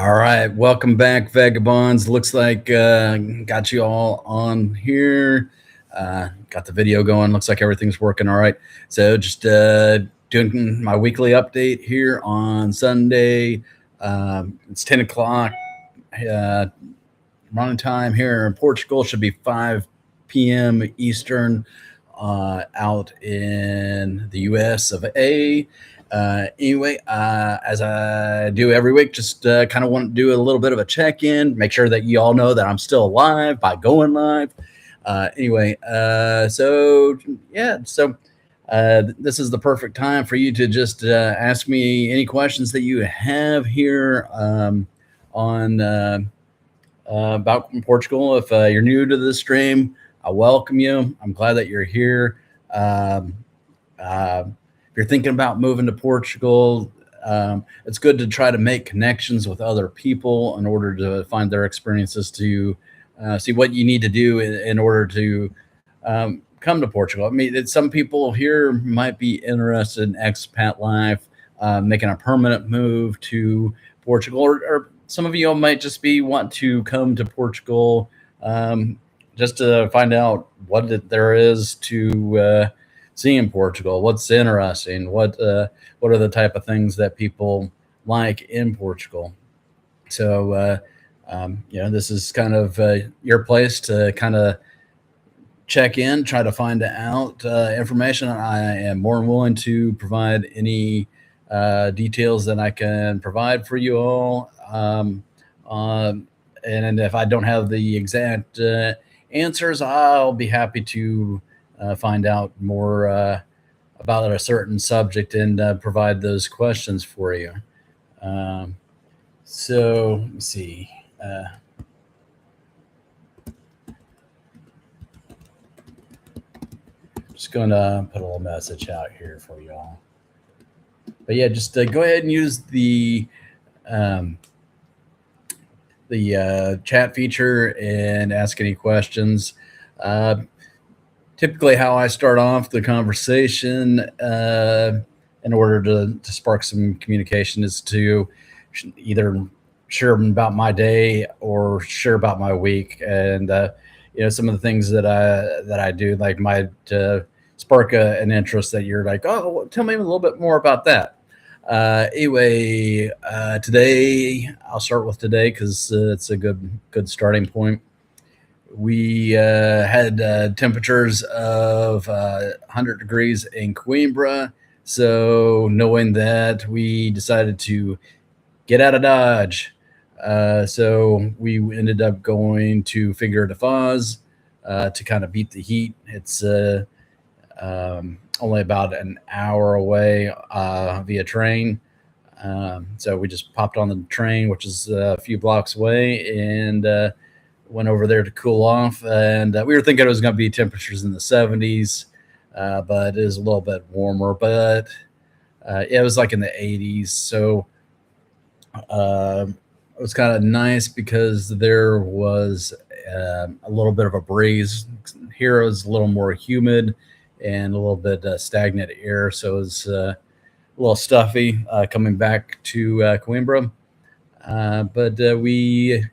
All right, welcome back, Vagabonds. Looks like got you all on here. Got the video going. Looks like everything's working all right. So just doing my weekly update here on Sunday. It's 10 o'clock. Uh, Running time here in Portugal should be 5 p.m. Eastern. Out in the US of A. Anyway, as I do every week, just kind of want to do a little bit of a check-in, make sure that you all know that I'm still alive by going live. So yeah, so this is the perfect time for you to just ask me any questions that you have here on about Portugal. If you're new to this stream, I welcome you. I'm glad that you're here. If you're thinking about moving to Portugal, it's good to try to make connections with other people in order to find their experiences to see what you need to do in order to come to Portugal. I mean, some people here might be interested in expat life, making a permanent move to Portugal, or some of you might just be want to come to Portugal just to find out what there is to see in Portugal, what's interesting, what are the type of things that people like in Portugal. So this is kind of your place to kind of check in, try to find out information. I am more than willing to provide any details that I can provide for you all. And if I don't have the exact answers, I'll be happy to find out more about a certain subject and provide those questions for you. So let me see. Just going to put a little message out here for you all. But yeah, just go ahead and use the chat feature and ask any questions. Typically, how I start off the conversation in order to spark some communication is to either share about my day or share about my week, and some of the things that I do, like, might spark an interest that you're like, oh, tell me a little bit more about that. Today I'll start with today because it's a good starting point. We had temperatures of 100 degrees in Coimbra, so knowing that, we decided to get out of Dodge. So we ended up going to Figueira da Foz to kind of beat the heat. It's only about an hour away via train. So we just popped on the train, which is a few blocks away, and went over there to cool off. And we were thinking it was going to be temperatures in the 70s, but it is a little bit warmer. But it was like in the 80s. So it was kind of nice because there was a little bit of a breeze. Here it was a little more humid and a little bit stagnant air, so it was a little stuffy coming back to Coimbra. But we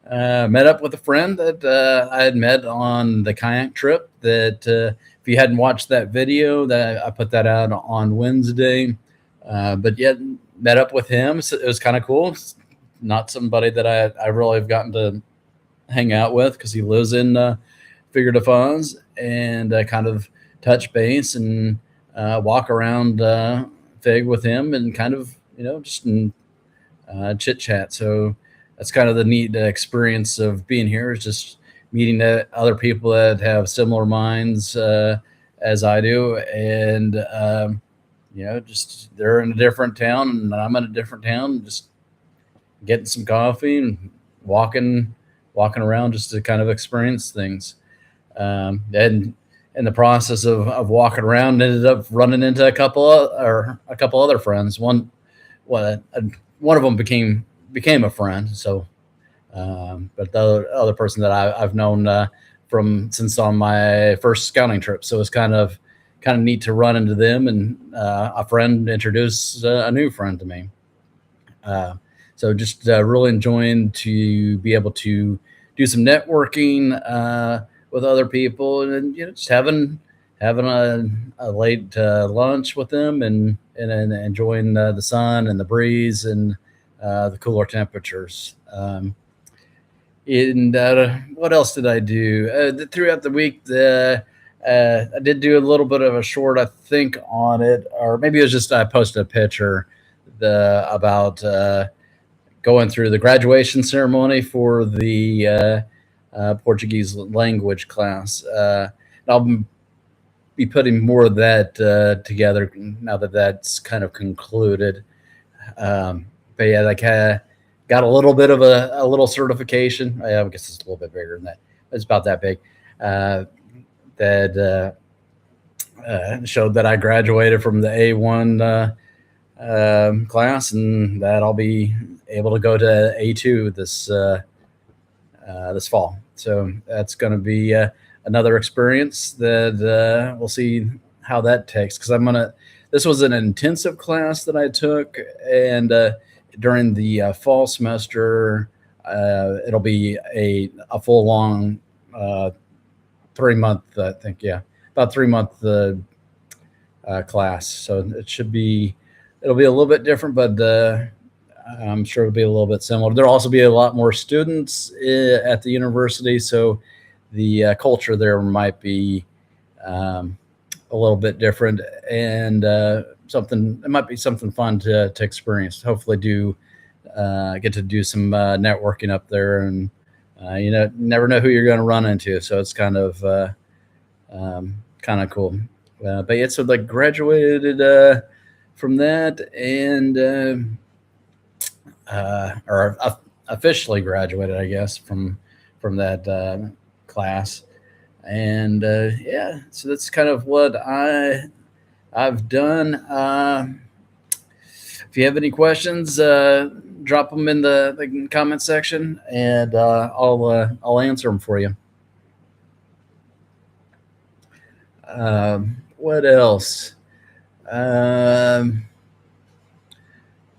met up with a friend that I had met on the kayak trip. That if you hadn't watched that video, that I put that out on Wednesday. But yet met up with him. So it was kind of cool. It's not somebody that I really have gotten to hang out with because he lives in Figueira da Foz, and kind of touch base and walk around Fig with him and kind of, just chit chat. So that's kind of the neat experience of being here, is just meeting other people that have similar minds as I do. And, just they're in a different town and I'm in a different town, just getting some coffee and walking around just to kind of experience things. And in the process of walking around, ended up running into a couple other friends. One of them became a friend. So, but the other person that I've known since on my first scouting trip. So it's kind of neat to run into them, and a friend introduced a new friend to me. So just really enjoying to be able to do some networking with other people, and just having a late lunch with them, and enjoying the sun and the breeze and the cooler temperatures. And what else did I do throughout the week? I did do a little bit of a short, I think, on it, or maybe it was just I posted a picture about going through the graduation ceremony for the Portuguese language class. I'll be putting more of that together now that that's kind of concluded. But yeah, like got a little bit of a little certification. I guess it's a little bit bigger than that. It's about that big. That showed that I graduated from the A1 class, and that I'll be able to go to A2 this fall. So that's going to be another experience that we'll see how that takes. Because this was an intensive class that I took, and during the fall semester, it'll be a full long 3 month, I think, yeah, about 3 month class. So it'll be a little bit different, but I'm sure it'll be a little bit similar. There'll also be a lot more students at the university, so the culture there might be a little bit different, and it might be something fun to experience. Hopefully, get to do some networking up there, and never know who you're going to run into. So it's kind of cool. But yeah, so like graduated from that, and or officially graduated, I guess, from that class. And yeah, so that's kind of what I've done. If you have any questions, drop them in the comment section, and I'll answer them for you. What else?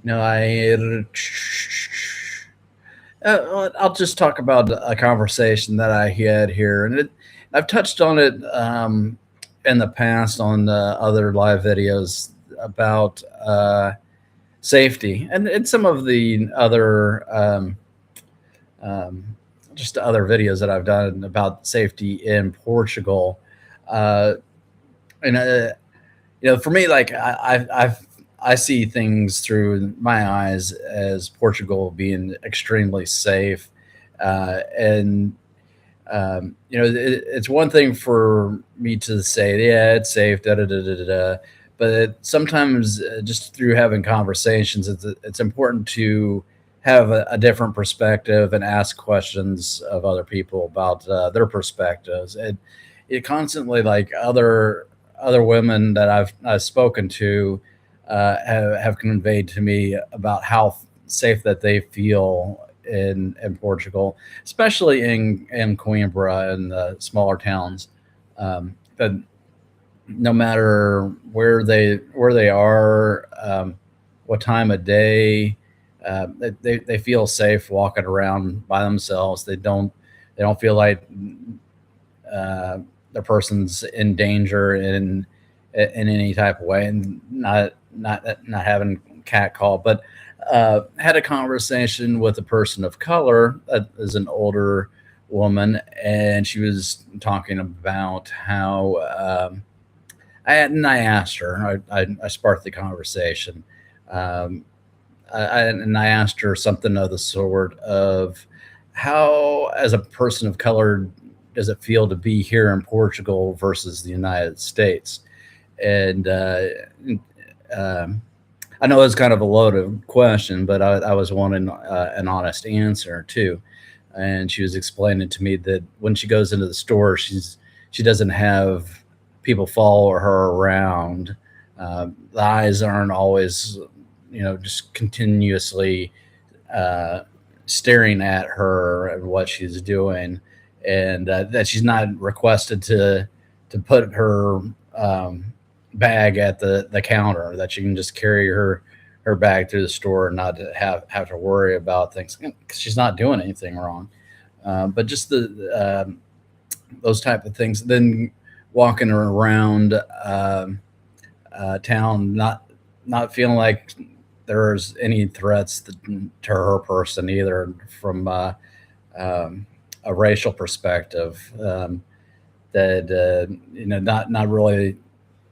No, I'll just talk about a conversation that I had here, and I've touched on it in the past on other live videos about safety, and some of the other just other videos that I've done about safety in Portugal. And for me, like I see things through my eyes as Portugal being extremely safe, and it's one thing for me to say, yeah, it's safe, da da da da da. But sometimes, just through having conversations, it's important to have a different perspective and ask questions of other people about their perspectives. And it constantly, like other women that I've spoken to, have conveyed to me about how safe that they feel in Portugal, especially in Coimbra and the smaller towns. That no matter where they are, what time of day, they feel safe walking around by themselves. They don't feel like the person's in danger in any type of way, and not having catcall. But had a conversation with a person of color that is an older woman, and she was talking about how I asked her, I sparked the conversation, and I asked her something of the sort of, how, as a person of color, does it feel to be here in Portugal versus the United States? And I know it's kind of a loaded question, but I was wanting an honest answer too. And she was explaining to me that when she goes into the store, she doesn't have people follow her around. The eyes aren't always, just continuously staring at her and what she's doing, and that she's not requested to put her bag at the counter, that she can just carry her her bag through the store and not to have to worry about things because she's not doing anything wrong. But just those type of things. Then walking around town, not feeling like there's any threats to her person either from a racial perspective. That not really,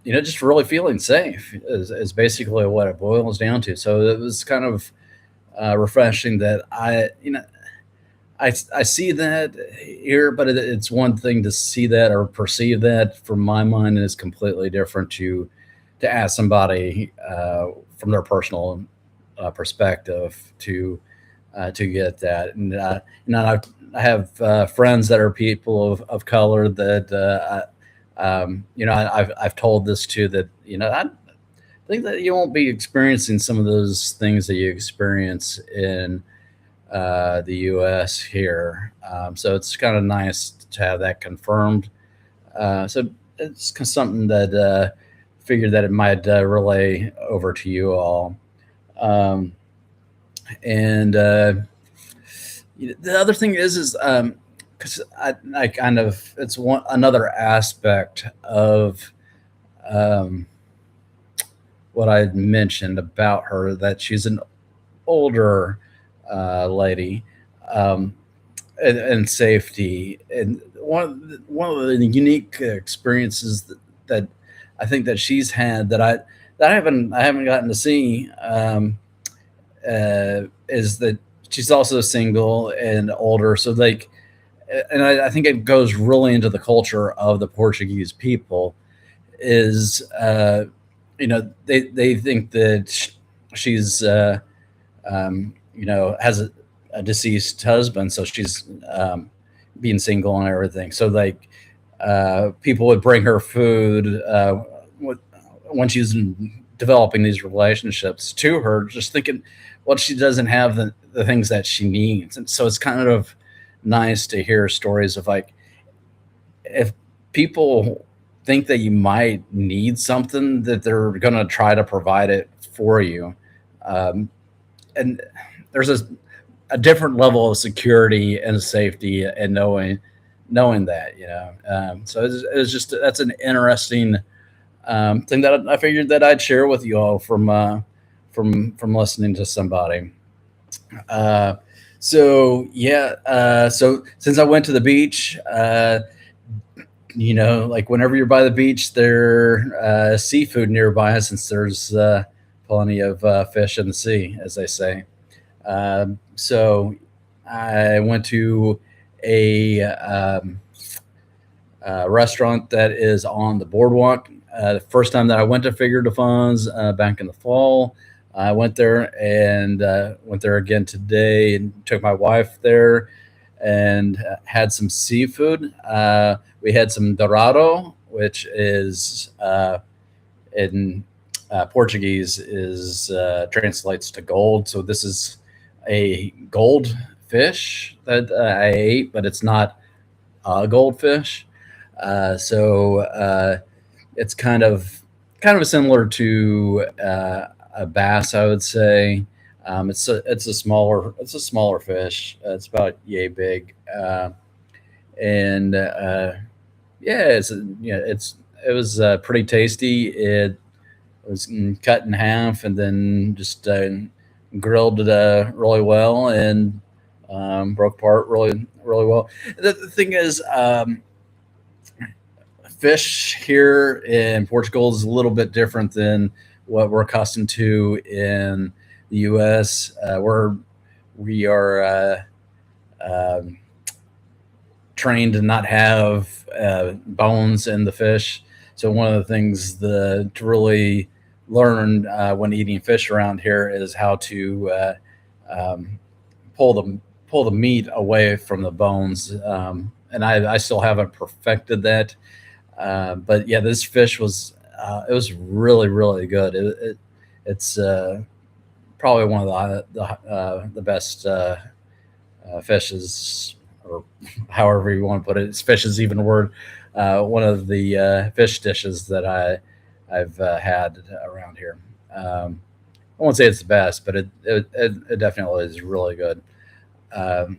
just really feeling safe is basically what it boils down to. So it was kind of refreshing that I see that here, but it's one thing to see that or perceive that. From my mind, is completely different to ask somebody from their personal perspective to get that. And I have friends that are people of color that I've told this to, that I think that you won't be experiencing some of those things that you experience in the U.S. here. So it's kind of nice to have that confirmed. So it's something that figured that it might relay over to you all. Um, and the other thing is because I kind of, it's one another aspect of um, what I mentioned about her, that she's an older lady, um, and safety. And one of the unique experiences that I think that she's had that I haven't gotten to see, is that she's also single and older. So like, and I think it goes really into the culture of the Portuguese people. Is they think that she's has a deceased husband, so she's being single and everything. So like, people would bring her food when she's developing these relationships to her, just thinking, well, she doesn't have the things that she needs. And so it's kind of nice to hear stories of like, if people think that you might need something, that they're going to try to provide it for you. And there's a different level of security and safety and knowing that, so it's just, that's an interesting thing that I figured that I'd share with you all from listening to somebody. uh, so yeah, so since I went to the beach, like whenever you're by the beach, there seafood nearby, since there's plenty of fish in the sea, as they say. So I went to a restaurant that is on the boardwalk. The first time that I went to Figure de Fons, back in the fall, I went there, and went there again today and took my wife there and had some seafood. We had some dorado, which is in Portuguese is translates to gold. So this is a goldfish that I ate, but it's not a goldfish. So it's kind of similar to a bass, I would say. It's a smaller fish. It's about yay big, and yeah, it was pretty tasty. It was cut in half and then just grilled really well, and broke apart really really well. The thing is, fish here in Portugal is a little bit different than what we're accustomed to in the U.S. Where we are um, trained to not have bones in the fish. So one of the things to really learn when eating fish around here is how to um, pull the meat away from the bones. And I still haven't perfected that. But yeah, this fish was it was really really good. It's probably one of the best fishes, or however you want to put it. It's fish is even a word. One of the fish dishes that I've had around here. I won't say it's the best, but it definitely is really good. Um,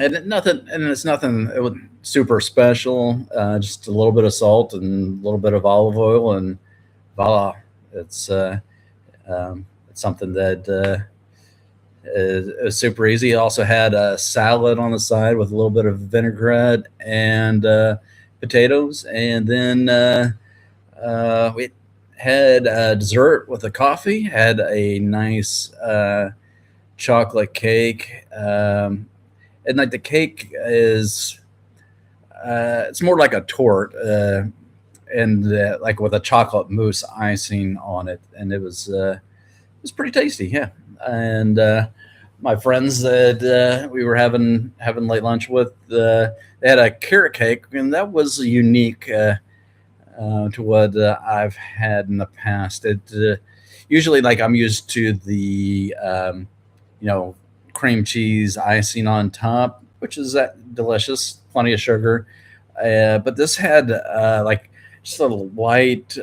and it's nothing super special. Just a little bit of salt and a little bit of olive oil, and voila, it's it's something that is super easy. It also had a salad on the side with a little bit of vinaigrette and potatoes, and then we had a dessert with a coffee. Had a nice chocolate cake, and like the cake is it's more like a tort, and like with a chocolate mousse icing on it, and it was pretty tasty. Yeah, and my friends that we were having late lunch with, they had a carrot cake, and that was unique to what I've had in the past. It usually, like, I'm used to the you know, cream cheese icing on top, which is delicious, plenty of sugar. But this had like just a light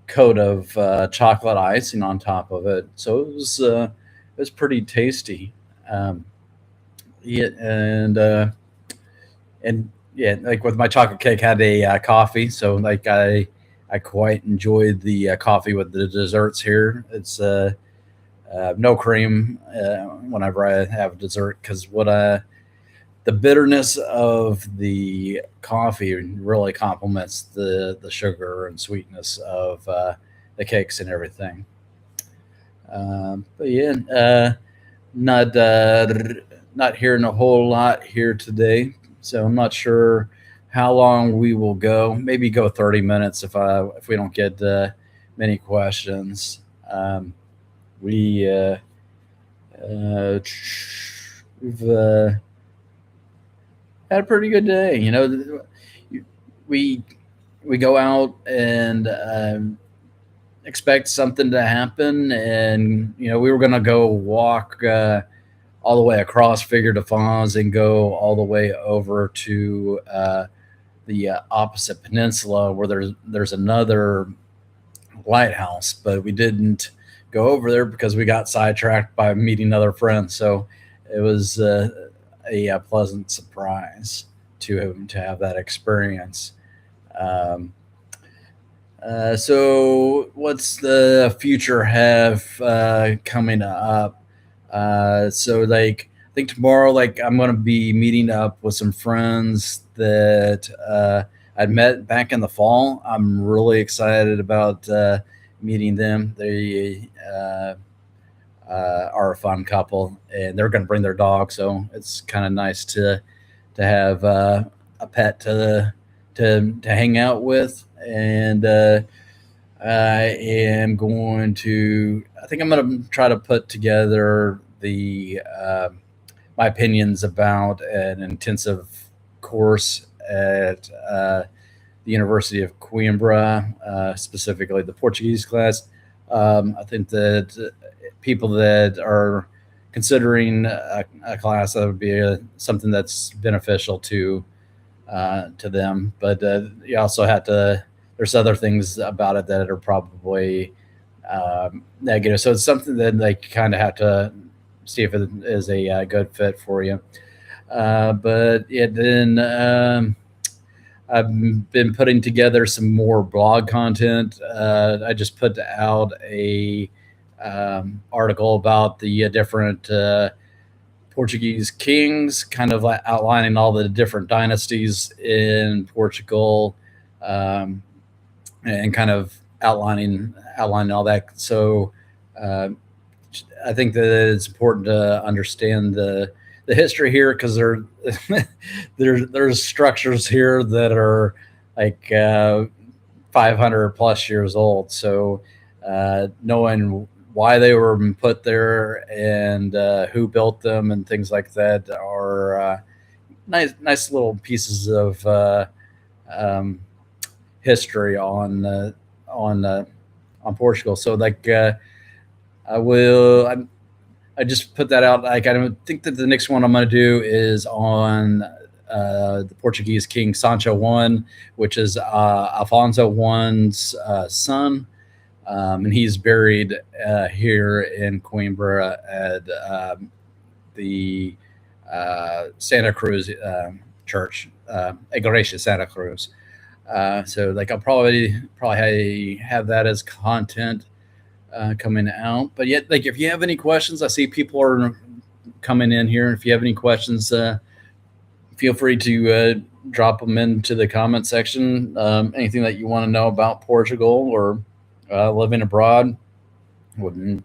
coat of chocolate icing on top of it, so it was pretty tasty. Um, yeah, and yeah, like with my chocolate cake, had a coffee, so like I quite enjoyed the coffee with the desserts here. It's no cream whenever I have dessert, because what the bitterness of the coffee really complements the sugar and sweetness of the cakes and everything. But yeah, not not hearing a whole lot here today, so I'm not sure how long we will go. Maybe go 30 minutes if we don't get many questions. We uh, we've had a pretty good day. You know, we we go out and expect something to happen, and you know we were gonna go walk all the way across Figure de France and go all the way over to the opposite peninsula where there's another lighthouse, but we didn't go over there because we got sidetracked by meeting other friends. So it was a pleasant surprise to have that experience. Um, so what's the future have coming up? So like I think tomorrow, like I'm gonna be meeting up with some friends that I'd met back in the fall. I'm really excited about meeting them. They are a fun couple, and they're gonna bring their dog, so it's kind of nice to have a pet to hang out with. And I am going to. I think I'm going to try to put together the my opinions about an intensive course at the University of Coimbra, specifically the Portuguese class. I think that people that are considering a class, that would be something that's beneficial to them. But you also have to. There's other things about it that are probably negative. So it's something that they kind of have to see if it is a good fit for you. But yeah, then I've been putting together some more blog content. I just put out a article about the different Portuguese kings, kind of like outlining all the different dynasties in Portugal, um, and kind of outlining all that. So uh, I think that it's important to understand the history here, because there's structures here that are like 500 plus years old. So knowing why they were put there and who built them and things like that are nice little pieces of um, history on uh, on Portugal. So like I will. I just put that out. Like I don't think that the next one I'm going to do is on the Portuguese King Sancho I, which is Alfonso I's son. and he's buried here in Coimbra at the Santa Cruz church, Iglesia Santa Cruz. So like I'll probably have that as content coming out. But yet, like if you have any questions, I see people are coming in here. If you have any questions, feel free to drop them into the comment section. Anything that you want to know about Portugal or living abroad, would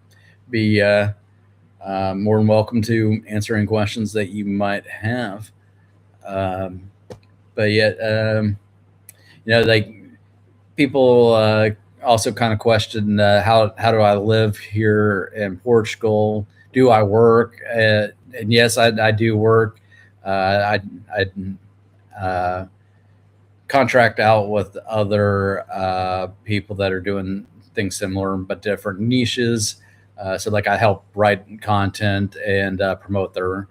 be more than welcome to answering questions that you might have. Um, but yet, like people also kind of question how do I live here in Portugal? Do I work? And yes, I do work. I contract out with other people that are doing things similar but different niches. So like I help write content and promote their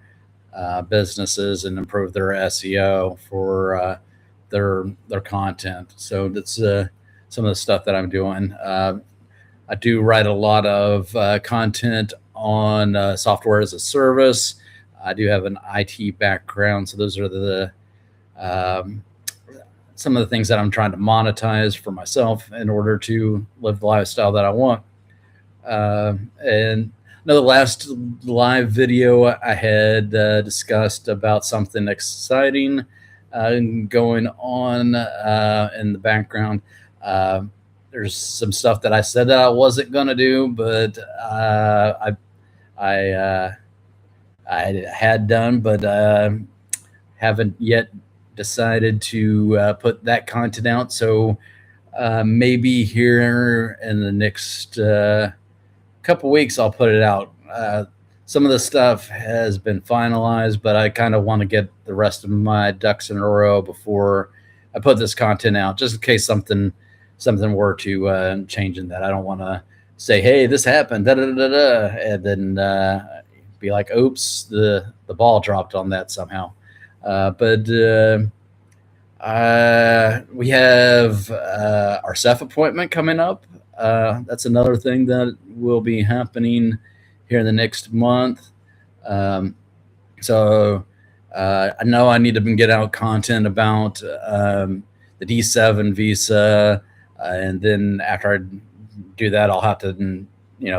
businesses and improve their SEO for their content. So that's some of the stuff that I'm doing. I do write a lot of content on software as a service. I do have an IT background, so those are the um, some of the things that I'm trying to monetize for myself in order to live the lifestyle that I want. And the last live video I had discussed about something exciting going on in the background. There's some stuff that I said that I wasn't going to do, but I I had done, but haven't yet decided to put that content out. So maybe here in the next couple weeks, I'll put it out. Some of the stuff has been finalized, but I kind of want to get the rest of my ducks in a row before I put this content out, just in case something were to change in that. I don't want to say, "Hey, this happened," da da da da, and then be like, "Oops, the ball dropped on that somehow." But we have our SEF appointment coming up. That's another thing that will be happening here in the next month. So I know I need to get out content about the D7 visa, and then after I do that, I'll have to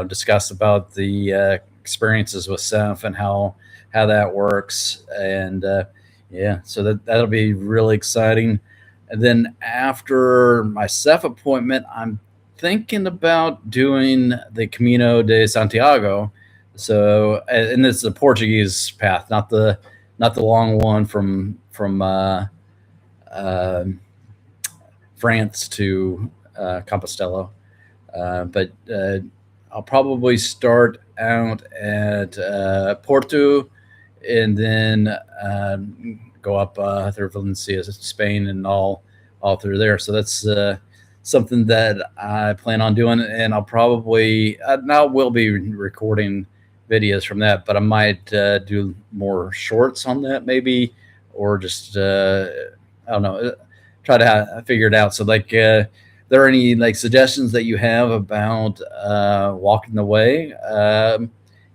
discuss about the experiences with SEF and how that works. And yeah, so that'll be really exciting. And then after my SEF appointment, I'm thinking about doing the Camino de Santiago. So, and it's the Portuguese path, not the long one from France to Compostela. But I'll probably start out at Porto, and then go up through Valencia, Spain, and all through there. So that's something that I plan on doing, and I'll probably now will be recording videos from that, but I might do more shorts on that maybe, or just I don't know, try to figure it out. So like, there are any like suggestions that you have about walking the way?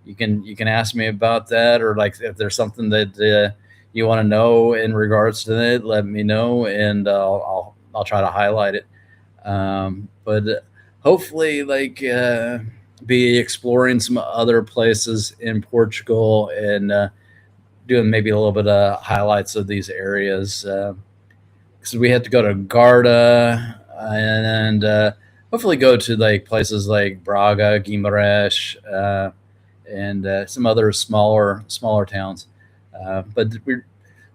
You can ask me about that, or like if there's something that you want to know in regards to that, let me know, and I'll try to highlight it. But hopefully, like be exploring some other places in Portugal and doing maybe a little bit of highlights of these areas. Because we had to go to Garda and hopefully go to like places like Braga, Guimarães, and some other smaller towns. But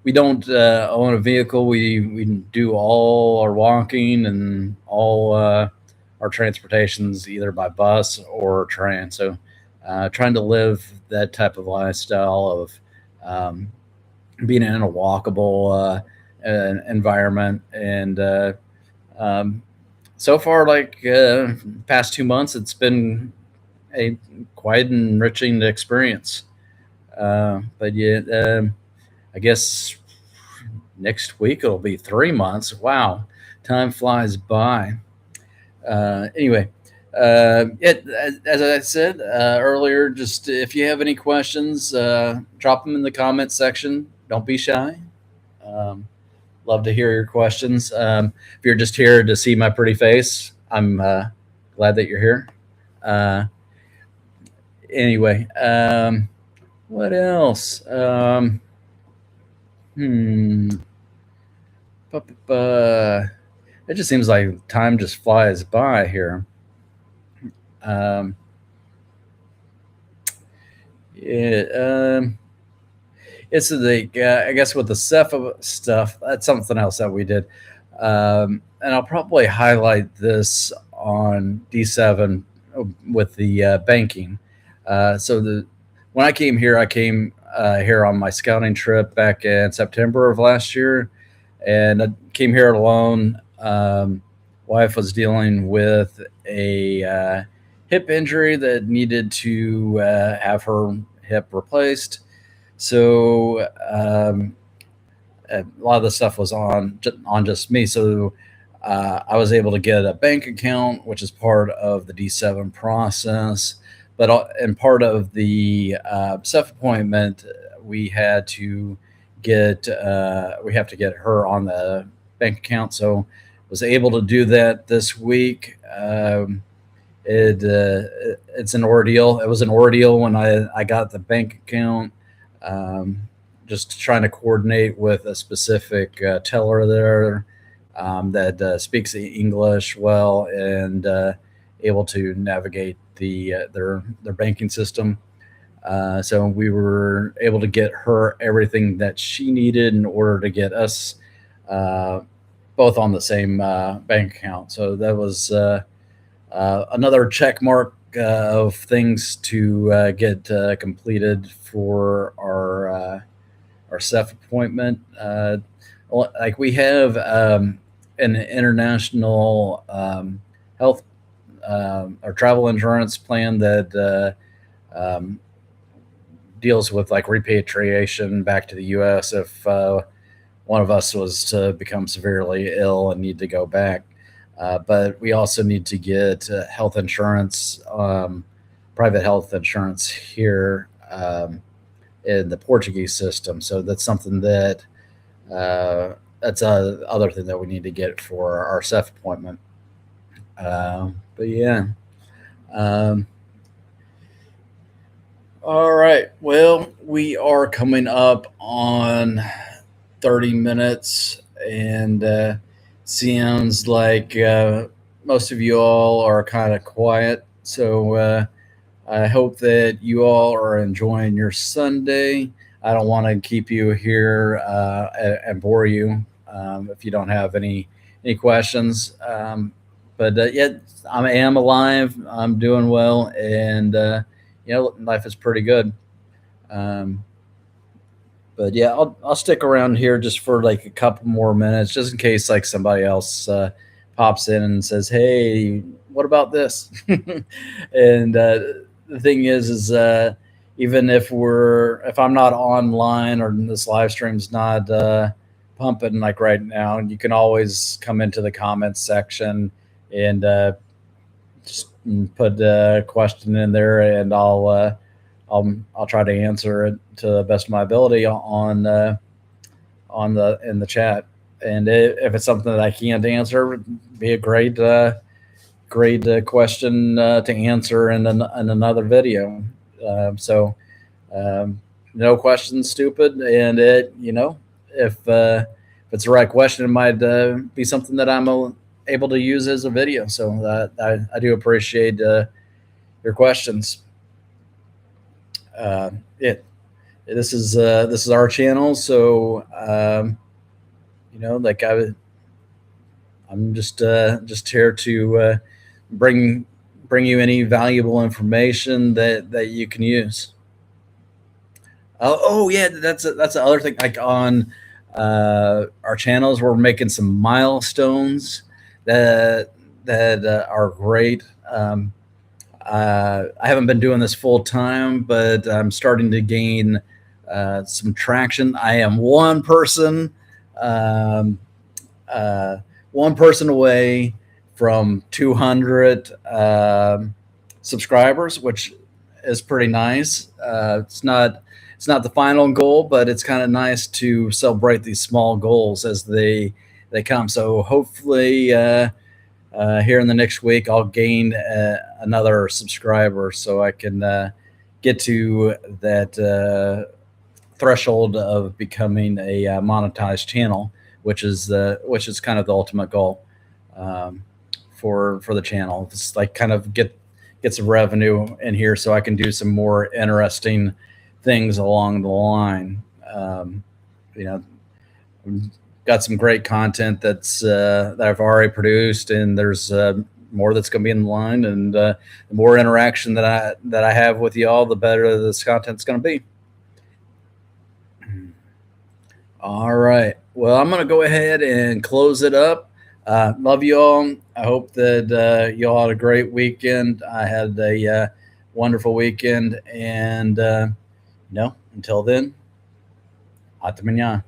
we don't own a vehicle. We do all our walking and all our transportations either by bus or train. So trying to live that type of lifestyle of being in a walkable environment. And so far, like past 2 months, it's been a quite enriching experience. But yeah, I guess next week it'll be 3 months. Wow, time flies by. Anyway, As I said earlier, just if you have any questions, drop them in the comments section. Don't be shy. Um, Love to hear your questions. If you're just here to see my pretty face, I'm glad that you're here. Uh, anyway, what else? Hmm. It just seems like time just flies by here. Um, yeah, it's the I guess with the Cepha stuff, that's something else that we did, and I'll probably highlight this on D7 with the banking. So the when I came here on my scouting trip back in September of last year, and I came here alone. Wife was dealing with a hip injury that needed to have her hip replaced. So a lot of the stuff was on just me. So I was able to get a bank account, which is part of the D7 process. But and part of the self appointment, we had to we have to get her on the bank account. So was able to do that this week. It's an ordeal. It was an ordeal when I got the bank account. Um, just trying to coordinate with a specific teller there that speaks English well and able to navigate their banking system. So we were able to get her everything that she needed in order to get us uh, both on the same bank account. So that was another check mark of things to get completed for our SEF appointment. Like we have an international health or travel insurance plan that deals with like repatriation back to the U.S. if one of us was to become severely ill and need to go back. But we also need to get health insurance, private health insurance here in the Portuguese system. So that's something that that's a other thing that we need to get for our SEF appointment. But yeah. Um, all right. Well, we are coming up on 30 minutes, and sounds like most of you all are kind of quiet. So I hope that you all are enjoying your Sunday. I don't want to keep you here and bore you if you don't have any questions. But yet, I am alive. I'm doing well, and life is pretty good. Um, but yeah, I'll stick around here just for like a couple more minutes, just in case like somebody else pops in and says, "Hey, what about this?" And the thing is even if I'm not online or this live stream's not pumping like right now, you can always come into the comments section and just put a question in there, and I'll try to answer it to the best of my ability on the in the chat. And if it's something that I can't answer, be a great question to answer in another video. So no questions stupid, and if it's the right question, it might be something that I'm able to use as a video. So I do appreciate your questions. It this is our channel, so like I'm just here to bring you any valuable information that you can use. Oh yeah, that's the other thing. Like on our channels, we're making some milestones that are great. I haven't been doing this full time, but I'm starting to gain some traction. I am um, one person away from 200 subscribers, which is pretty nice. It's not the final goal, but it's kind of nice to celebrate these small goals as they come. So hopefully here in the next week, I'll gain another subscriber so I can get to that threshold of becoming a monetized channel, which is kind of the ultimate goal for the channel. It's like kind of get some revenue in here so I can do some more interesting things along the line. You know, got some great content that I've already produced, and there's more that's going to be in line, and the more interaction that I have with y'all, the better this content's going to be. All right. Well, I'm going to go ahead and close it up. Love you all. I hope that you all had a great weekend. I had a wonderful weekend, and until then, Atypical.